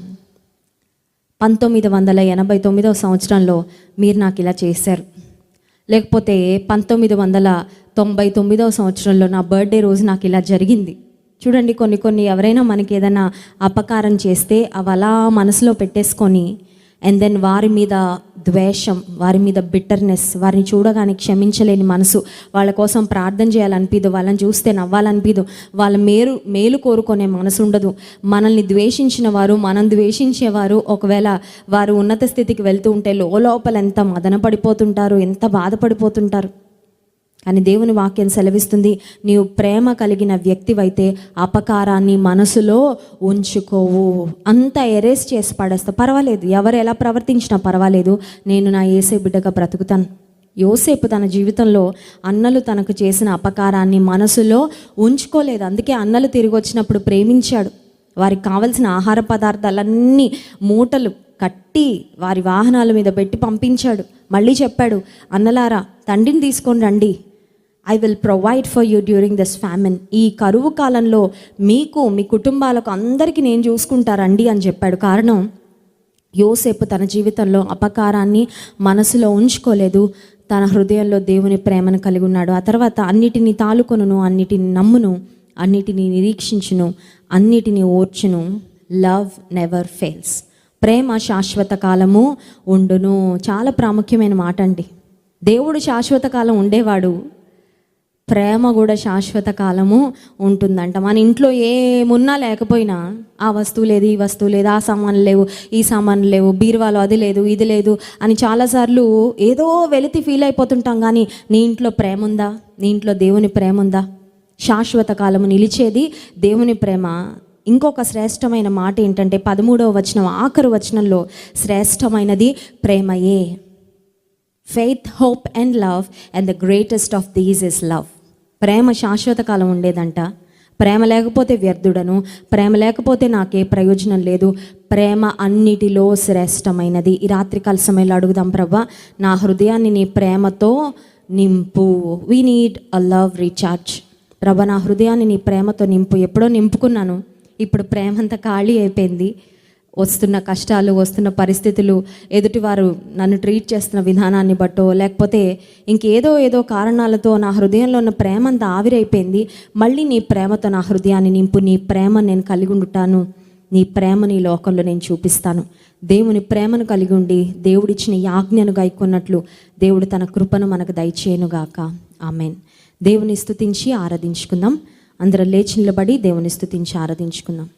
1989 సంవత్సరంలో మీరు నాకు ఇలా చేశారు, లేకపోతే 1999 సంవత్సరంలో నా బర్త్డే రోజు నాకు ఇలా జరిగింది. చూడండి, కొన్ని ఎవరైనా మనకి ఏదైనా అపకారం చేస్తే అవి అలా మనసులో పెట్టేసుకొని అండ్ దెన్ వారి మీద ద్వేషం, వారి మీద బిట్టర్నెస్, వారిని చూడగానే క్షమించలేని మనసు, వాళ్ళ కోసం ప్రార్థన చేయాలనిపిదు, వాళ్ళని చూస్తే నవ్వాలనిపిదు, వాళ్ళ మేలు కోరుకునే మనసు ఉండదు. మనల్ని ద్వేషించిన వారు, మనం ద్వేషించేవారు ఒకవేళ వారు ఉన్నత స్థితికి వెళ్తూ ఉంటే లోపల ఎంత మదన పడిపోతుంటారు, ఎంత బాధపడిపోతుంటారు. కానీ దేవుని వాక్యం సెలవిస్తుంది, నీవు ప్రేమ కలిగిన వ్యక్తివైతే అపకారాన్ని మనసులో ఉంచుకోవు, అంతా ఎరేస్ చేసి పడేస్తా, పర్వాలేదు, ఎవరు ఎలా ప్రవర్తించినా పర్వాలేదు, నేను నా యేసయ్య బిడ్డగా బ్రతుకుతాను. యోసేపు తన జీవితంలో అన్నలు తనకు చేసిన అపకారాన్ని మనసులో ఉంచుకోలేదు. అందుకే అన్నలు తిరిగి వచ్చినప్పుడు ప్రేమించాడు. వారికి కావలసిన ఆహార పదార్థాలన్నీ మూటలు కట్టి వారి వాహనాల మీద పెట్టి పంపించాడు. మళ్ళీ చెప్పాడు, అన్నలారా తండ్రిని తీసుకొని రండి, I will provide for you during this famine. ఈ కరువు కాలంలో మీకు, మీ కుటుంబాలకు అందరికీ నేను చూసుకుంటారండి అని చెప్పాడు. కారణం, యోసేపు తన జీవితంలో అపకారాన్ని మనసులో ఉంచుకోలేదు, తన హృదయంలో దేవుని ప్రేమను కలిగి ఉన్నాడు. ఆ తర్వాత అన్నిటినీ తాలుకొనును, అన్నిటిని నమ్మును, అన్నిటినీ నిరీక్షించును, అన్నిటినీ ఓర్చును. Love never fails. ప్రేమ శాశ్వత కాలము ఉండును. చాలా ప్రాముఖ్యమైన మాట అండి. దేవుడు శాశ్వత కాలం ఉండేవాడు, ప్రేమ కూడా శాశ్వత కాలము ఉంటుందంట. మన ఇంట్లో ఏమున్నా లేకపోయినా, ఆ వస్తువు లేదు, ఈ వస్తువు లేదు, ఆ సామాన్లు లేవు, ఈ సామాన్లు లేవు, బీరువాలో అది లేదు, ఇది లేదు అని చాలాసార్లు ఏదో వెలితి ఫీల్ అయిపోతుంటాం. కానీ నీ ఇంట్లో ప్రేమ ఉందా? నీ ఇంట్లో దేవుని ప్రేమ ఉందా? శాశ్వత కాలము నిలిచేది దేవుని ప్రేమ. ఇంకొక శ్రేష్టమైన మాట ఏంటంటే 13వ వచనం ఆఖరు వచనంలో శ్రేష్టమైనది ప్రేమయే. Faith, hope and love and the greatest of these is love. ప్రేమ శాశ్వత కాలం ఉండేదంట. ప్రేమ లేకపోతే వ్యర్థుడను, ప్రేమ లేకపోతే నాకే ప్రయోజనం లేదు. ప్రేమ అన్నిటిలో శ్రేష్టమైనది. ఈ రాత్రికాల సమయంలో అడుగుదాం, ప్రభా నా హృదయాన్ని నీ ప్రేమతో నింపు. We need a love recharge. ప్రభా నా హృదయాన్ని నీ ప్రేమతో నింపు. ఎప్పుడో నింపుకున్నాను, ఇప్పుడు ప్రేమ అంతా ఖాళీ అయిపోయింది. వస్తున్న కష్టాలు, వస్తున్న పరిస్థితులు, ఎదుటివారు నన్ను ట్రీట్ చేస్తున్న విధానాన్ని బట్టో, లేకపోతే ఏదో కారణాలతో నా హృదయంలో ఉన్న ప్రేమ అంతా ఆవిరైపోయింది. మళ్ళీ నీ ప్రేమతో నా హృదయాన్ని నింపు. నీ ప్రేమ నేను కలిగి ఉంటాను, నీ ప్రేమని ఈ లోకంలో నేను చూపిస్తాను. దేవుని ప్రేమను కలిగి ఉండి దేవుడిచ్చిన ఈ ఆజ్ఞను గైకొన్నట్లు దేవుడు తన కృపను మనకు దయచేయునుగాక. ఆమెన్. దేవుని స్తుతించి ఆరాధించుకుందాం. అందరం లేచి నిలబడి దేవుని స్తుతించి ఆరాధించుకుందాం.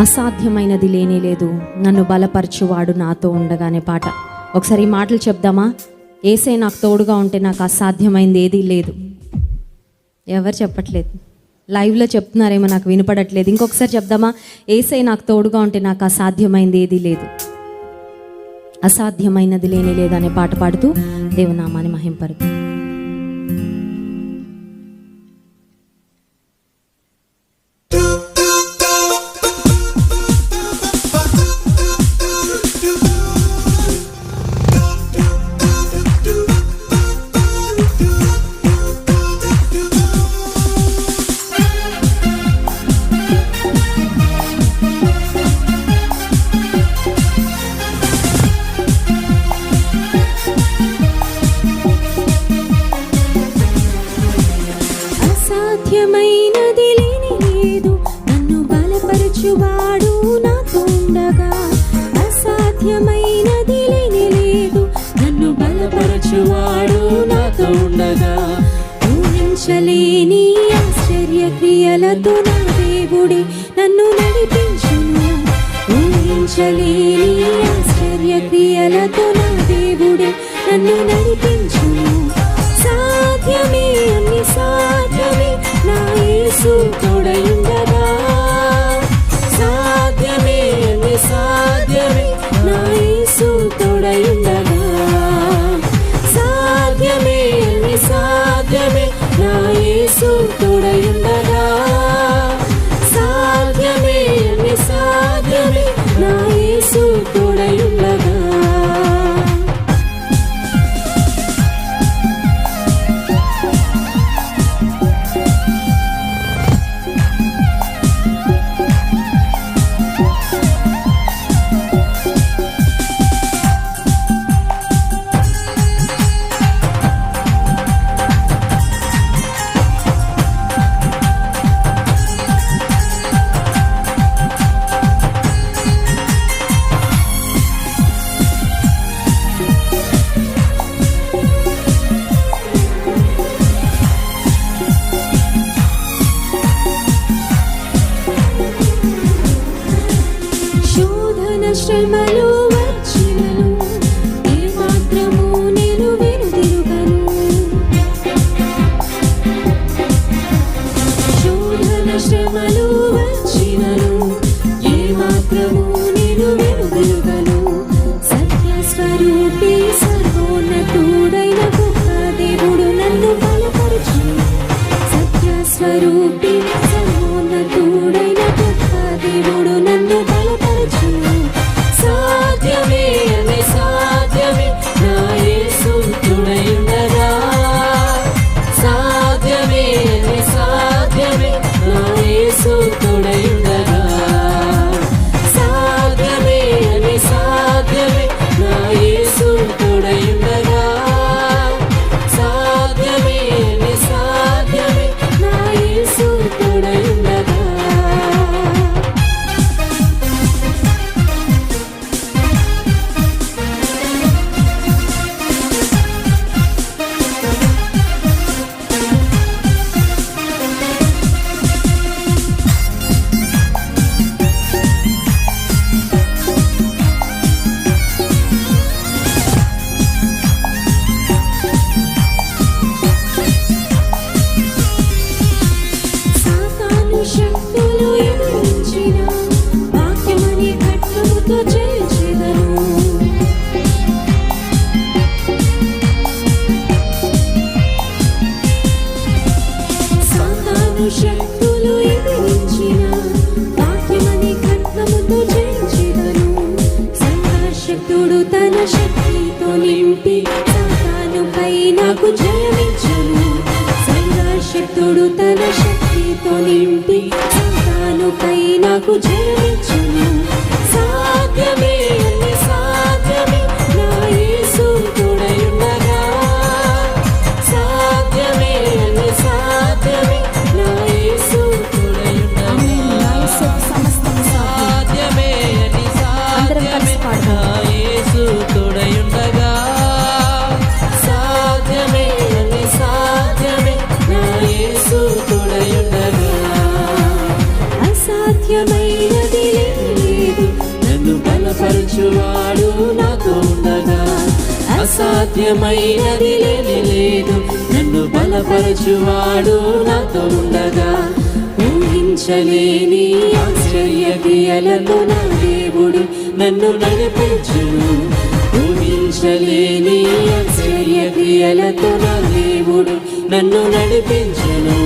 అసాధ్యమైనది లేనే లేదు, నన్ను బలపరచువాడు నాతో ఉండగానే పాట. ఒకసారి ఈ మాటలు చెప్దామా? యేసయ్య నాకు తోడుగా ఉంటే నాకు అసాధ్యమైంది ఏదీ లేదు. ఎవరు చెప్పట్లేదు, లైవ్లో చెప్తున్నారేమో, నాకు వినపడట్లేదు. ఇంకొకసారి చెప్దామా? యేసయ్య నాకు తోడుగా ఉంటే నాకు అసాధ్యమైంది ఏదీ లేదు, అసాధ్యమైనది లేనే లేదు అనే పాట పాడుతూ దేవునామాన్ని మహింపరుద్దాం. అసాధ్యమైనది లేని లేదు, నన్ను బలపరచువాడు నాతో ఉండగా. అసాధ్యమైనది లేని లేదు, నన్ను బలపరచువాడు నాతో ఉండగా. ఊహించలేని ఆశ్చర్య క్రియలతో నా దేవుడే నన్ను నడిపించును. ఊహించలేని ఆశ్చర్య క్రియలతో నా దేవుడే నన్ను నడిపించును. సాధ్యమే, అన్ని సాధ్యమే, నా యేసు తోడయుండగా. సాధ్యమే, అన్ని సాధ్యమే, నా యేసు తోడయుండగా. శ్రమలు వచ్చినను ఏమాత్రము నేను వెనుదిరుగను. శోధన శ్రమలు వచ్చినను ఏమాత్రము నేను వెనుదిరుగను. సత్యస్వరూపి సర్వోన్నతుడైన గొప్ప దేవుడు నన్ను బలపరచును. సత్యస్వరూపి సర్వోన్నతుడైన గొప్ప దేవుడు నన్ను బలపరచును. సాధ్యమే అని సాధ్యమే నా యేసు తోడయుండగా. సాధ్యమే అని సాధ్యమే నా యేసు తోడయుండగా. సాధ్యమే అని సాధ్యమే నా యేసు తోడయుండగా. సాధ్యమే అని సాధ్యమే నా యేసు తోడయుండగా. సాతాను శక్తులు ఎదిరించిన వాక్యమనే ఖడ్గముతో జయించెదను. సాతాను శక్తులు ఎదిరించిన వాక్యమనే ఖడ్గముతో జయించెదను. సంఘర్షకుడు తన శక్తితో నింపి సాతానుపై నాకు జయమిచ్చెను. సంఘర్షకుడు తన శక్తితో నింపి సాతానుపై నాకు జయమిచ్చెను. సాధ్యమే అని సాధ్యమే నా యేసు తోడయుండగా. సాధ్యమే అని సాధ్యమే నా యేసు తోడయుండగా. సాధ్యమే అని సాధ్యమే నా యేసు తోడయుండగా. సాధ్యమే అని సాధ్యమే నా యేసు తోడయుండగా. అసాధ్యమైనది లేదు నన్ను బలపరచువాడు నాతో ఉండగా. అసాధ్యమైనది లేదు నన్ను బలపరచువాడు నాతో ఉండగా. ఊహించలేని ఆశ్చర్య క్రియలతో నా దేవుడు నన్ను నడిపించును. ఊహించలేని ఆశ్చర్య క్రియలతో నా దేవుడు నన్ను నడిపించును.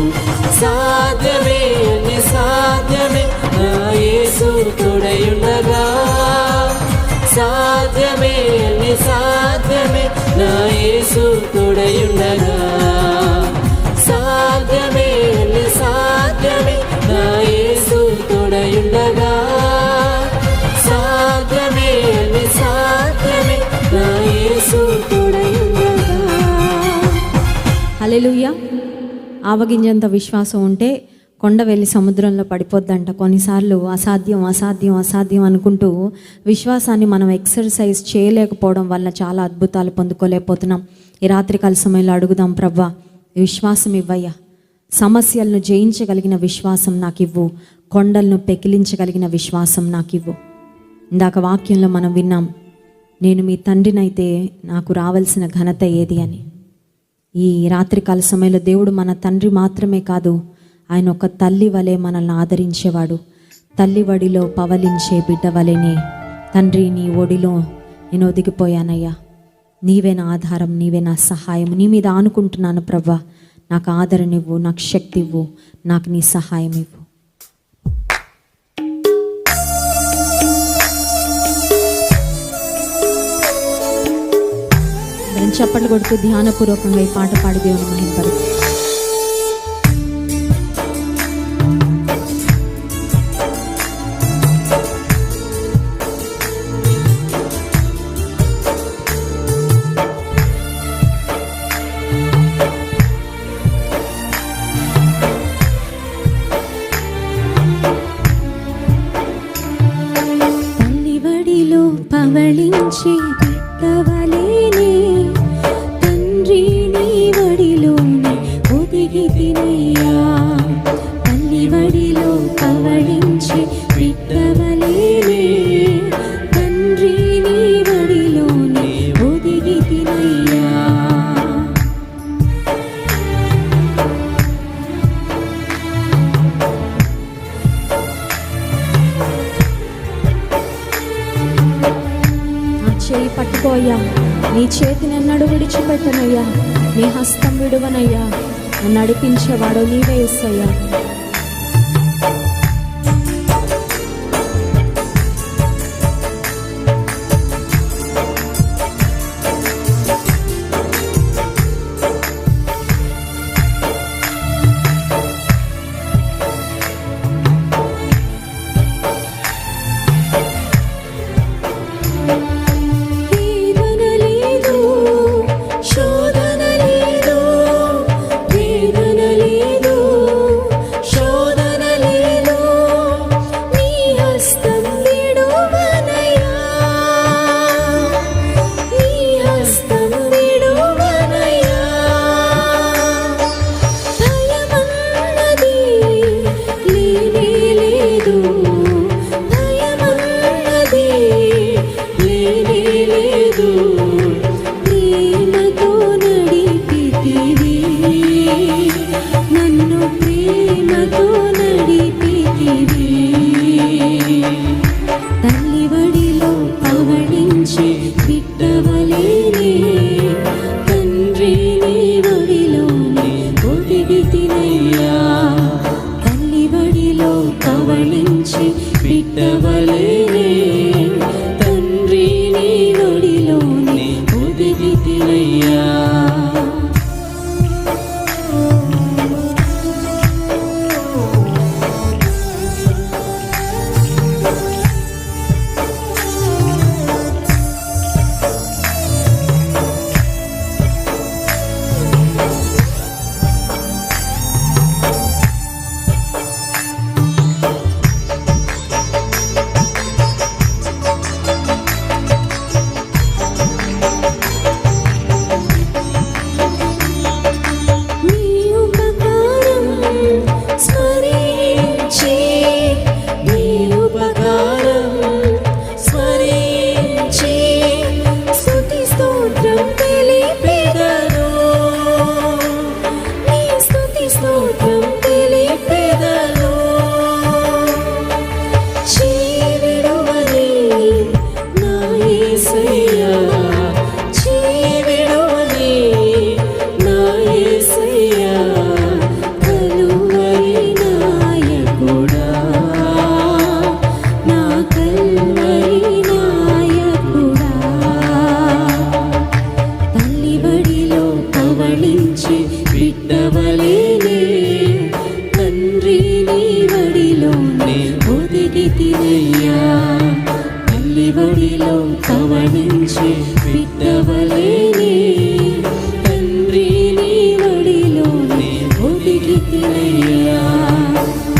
సాధ్యమే అని సాధ్యమే నా యేసు తోడయుండగా. సాధ్యమే అని సాధ్యమే నా యేసు తోడయుండగా. సాధ్యమే అని సాధ్యమే నా యేసు తోడయుండగా. సాధ్యమే అని సాధ్యమే నా యేసు తోడయుండగా. హల్లెలూయా. ఆవగింజంత విశ్వాసం ఉంటే కొండ వెళ్ళి సముద్రంలో పడిపోద్దంట. కొన్నిసార్లు అసాధ్యం అసాధ్యం అసాధ్యం అనుకుంటూ విశ్వాసాన్ని మనం ఎక్సర్సైజ్ చేయలేకపోవడం వల్ల చాలా అద్భుతాలు పొందుకోలేకపోతున్నాం. ఈ రాత్రికాల సమయంలో అడుగుదాం, ప్రవ్వా విశ్వాసం ఇవ్వయ్యా. సమస్యలను జయించగలిగిన విశ్వాసం నాకు ఇవ్వు. కొండలను పెకిలించగలిగిన విశ్వాసం నాకు ఇవ్వు. ఇందాక వాక్యంలో మనం విన్నాం, నేను మీ తండ్రినైతే నాకు రావాల్సిన ఘనత ఏది అని. ఈ రాత్రికాల సమయంలో దేవుడు మన తండ్రి మాత్రమే కాదు, ఆయన ఒక తల్లి వలె మనల్ని ఆదరించేవాడు. తల్లి వడిలో పవలించే బిడ్డ వలెనే, తండ్రి నీ ఒడిలో నేను ఒదిగిపోయానయ్యా, నీవే నా ఆధారం, నీవే నా సహాయం, నీ మీద ఆనుకుంటున్నాను ప్రవ్వా. నాకు ఆదరణ ఇవ్వు, నాకు శక్తి ఇవ్వు, నాకు నీ సహాయం ఇవ్వు. చప్పట్లు కొడుతూ ధ్యానపూర్వకంగా ఈ పాట పాడి దేవుని మహిమపరుద్దాం. తల్లివడిలో పవళించి బిడ్డవలేనే, తండ్రి నీ వడిలోనే ఒదిగి తినయ్యా. తల్లివడిలో పవళించి బిడ్డవలేనే, చేయి పట్టుకోయ్యా, నీ చేతిని ఎన్నడూ విడిచిపెట్టనయ్యా, నీ హస్తం విడువనయ్యా, నన్ను నడిపించేవాడు నీవే యేసయ్యా.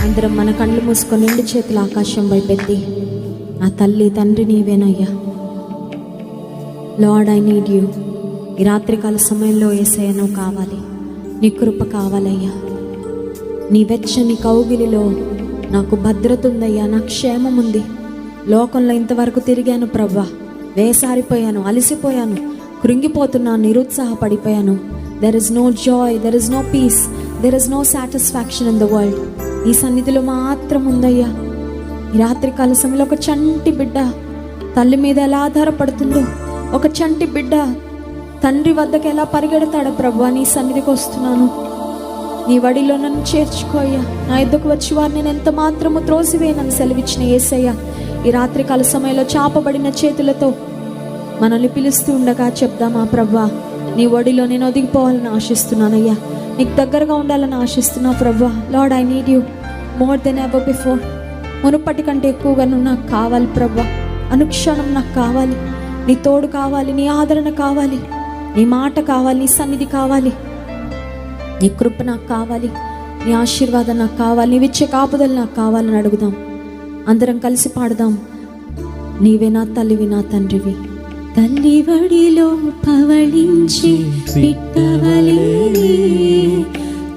అందరం మన కళ్ళు మూసుకొని నిండు చేతులు ఆకాశం వైపెత్తి, నా తల్లి తండ్రి నీవేనయ్యా. Lord, I need you. ఈ రాత్రికాల సమయంలో యేసయ్య నువ్వు కావాలి, నీ కృప కావాలయ్యా. నీ వెచ్చని కౌగిలిలో నాకు భద్రత ఉందయ్యా, నా క్షేమం ఉంది. లోకంలో ఇంతవరకు తిరిగాను ప్రభా, వేసారిపోయాను, అలసిపోయాను, కృంగిపోతున్నాను, నిరుత్సాహపడిపోయాను. There is no joy, there is no peace, there is no satisfaction in the world. ఈ సన్నిధిలో మాత్రం ఉందయ్యా. ఈ రాత్రికాల సమయంలో ఒక చంటి బిడ్డ తల్లి మీద ఎలా ఆధారపడుతుందో, ఒక చంటి బిడ్డ తండ్రి వద్దకు ఎలా పరిగెడతాడో ప్రభువా, నీ సన్నిధికి వస్తున్నాను. నీ వడిలో నన్ను చేర్చుకోయ్యా. నా ఎద్దకు వచ్చి వారు నేను ఎంత మాత్రము త్రోసివేయనని సెలవిచ్చిన యేసయ్య, ఈ రాత్రికాల సమయంలో చాపబడిన చేతులతో మనల్ని పిలుస్తూ ఉండగా చెప్దామా, ప్రభువా నీ వడిలో నేను ఒదిగిపోవాలని ఆశిస్తున్నానయ్యా, నీకు దగ్గరగా ఉండాలని ఆశిస్తున్నా ప్రభువా. Lord, I need you more than ever before. మునుపటి కంటే ఎక్కువగా నువ్వు నాకు కావాలి ప్రభువా. అనుక్షణం నాకు కావాలి, నీ తోడు కావాలి, నీ ఆదరణ కావాలి, నీ మాట కావాలి, నీ సన్నిధి కావాలి, నీ కృప నాకు కావాలి, నీ ఆశీర్వాదం నాకు కావాలి, నీవిచ్చే కాపుదలు నాకు కావాలని అడుగుదాం. అందరం కలిసి పాడదాం. నీవే నా తల్లివి, నా తండ్రివి. తల్లి వడిలో పవళించి బిడ్డవలేనే,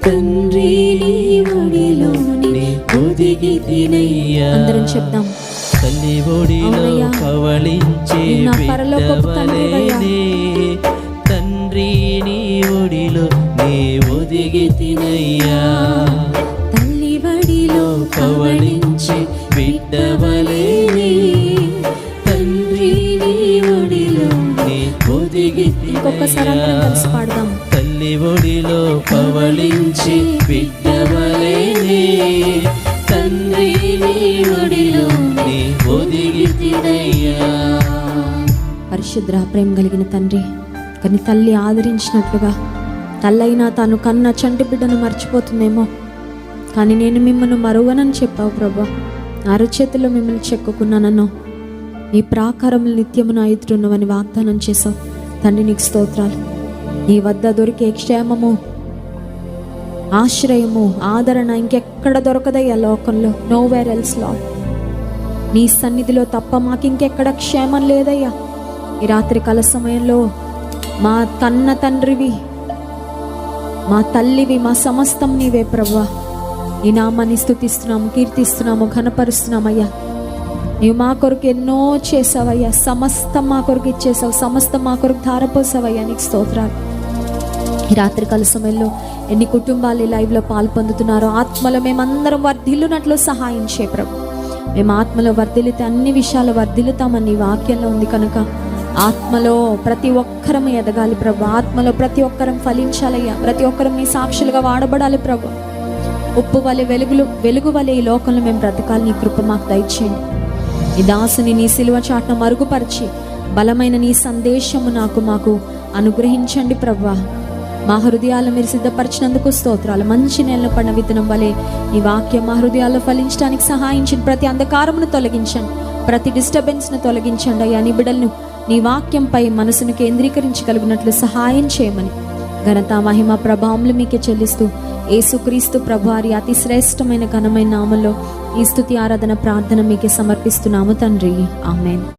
తండ్రి నీ వడిలోని ఒదిగి తినయ్యా. అందరం చెప్దాం. తల్లి ఒడిలో పవళించి బిడ్డవలేనే, తండ్రి నీ ఒడిలో నీ ఒదిగి తినయ్యా. తల్లి వడిలో పవళించి బిడ్డవలేనే, తండ్రి నీ ఒడిలో ఇంకొకసారి అందరం కలిసి పాడదాం. తల్లి ఒడిలో పవళించి బిడ్డవలేనే, తండ్రి నీ ఒడిలో నీ ఒదిగితినయ్యా. పరిశుద్ర ప్రేమ కలిగిన తండ్రి, కానీ తల్లి ఆదరించినట్లుగా తల్లైనా తాను కన్న చంటి బిడ్డను మర్చిపోతుందేమో, కానీ నేను మిమ్మల్ని మరువనని చెప్పావు ప్రభా. అరచేతిలో మిమ్మల్ని చెక్కుకున్నానన్నో, నీ ప్రాకారములు నిత్యము నా ఎదురున్నవని వాగ్దానం చేసావు తండ్రి. నీకు స్తోత్రాలు. నీ వద్ద దొరికే క్షేమము, ఆశ్రయము, ఆదరణ ఇంకెక్కడ దొరకదయ్యా లోకంలో. Nowhere else lord. నీ సన్నిధిలో తప్ప మాకు ఇంకెక్కడ క్షేమం లేదయ్యా. ఈ రాత్రి కాల సమయంలో మా కన్న తండ్రివి, మా తల్లివి, మా సమస్తం నీవే ప్రభువా. నీ నామాన్ని స్తుతిస్తున్నాము, కీర్తిస్తున్నాము, ఘనపరుస్తున్నామయ్యా. నీవు మా కొరకు ఎన్నో చేసావయ్యా. సమస్తం మా కొరకు ఇచ్చేసావు, సమస్తం మా కొరకు ధారపోసావయ్యా. నీకు స్తోత్రాలు. ఈ రాత్రికాల సమయంలో ఎన్ని కుటుంబాలు ఈ లైవ్లో పాల్పొందుతున్నారో ఆత్మలో మేమందరం వర్ధిల్లునట్లు సహాయం చేయ ప్రభు. మేము ఆత్మలో వర్ధిల్లితే అన్ని విషయాలు వర్ధిల్లుతామని నీ వాక్యంలో ఉంది కనుక ఆత్మలో ప్రతి ఒక్కరం ఎదగాలి ప్రభు. ఆత్మలో ప్రతి ఒక్కరం ఫలించాలయ్యా. ప్రతి ఒక్కరం నీ సాక్షులుగా వాడబడాలి ప్రభు. ఉప్పు వలె వెలుగు వలె ఈ లోకంలో మేము బ్రతకాలి. నీ కృప మాకు దయచేయండి. ఈ దాసుని నీ సిలువ చాటున మరుగుపరిచి బలమైన నీ సందేశము మాకు అనుగ్రహించండి ప్రభువా. మా హృదయాలు మీరు సిద్ధపరిచినందుకు స్తోత్రాలు. మంచి నేలను పడిన విత్తనం వలె ఈ వాక్యం మా హృదయాల్లో ఫలించడానికి సహాయించండి. ప్రతి అంధకారమును తొలగించండి, ప్రతి డిస్టర్బెన్స్ను తొలగించండి అయ్యా. నీ బిడ్డలను నీ వాక్యంపై మనసును కేంద్రీకరించగలిగినట్లు సహాయం చేయమని ఘనత మహిమ ప్రభావములు మీకే చెల్లిస్తూ యేసుక్రీస్తు ప్రభువారి అతి శ్రేష్టమైన ఘనమైన నామములో ఈ స్తుతి ఆరాధన ప్రార్థన మీకే సమర్పిస్తున్నాము తండ్రి. ఆమేన్.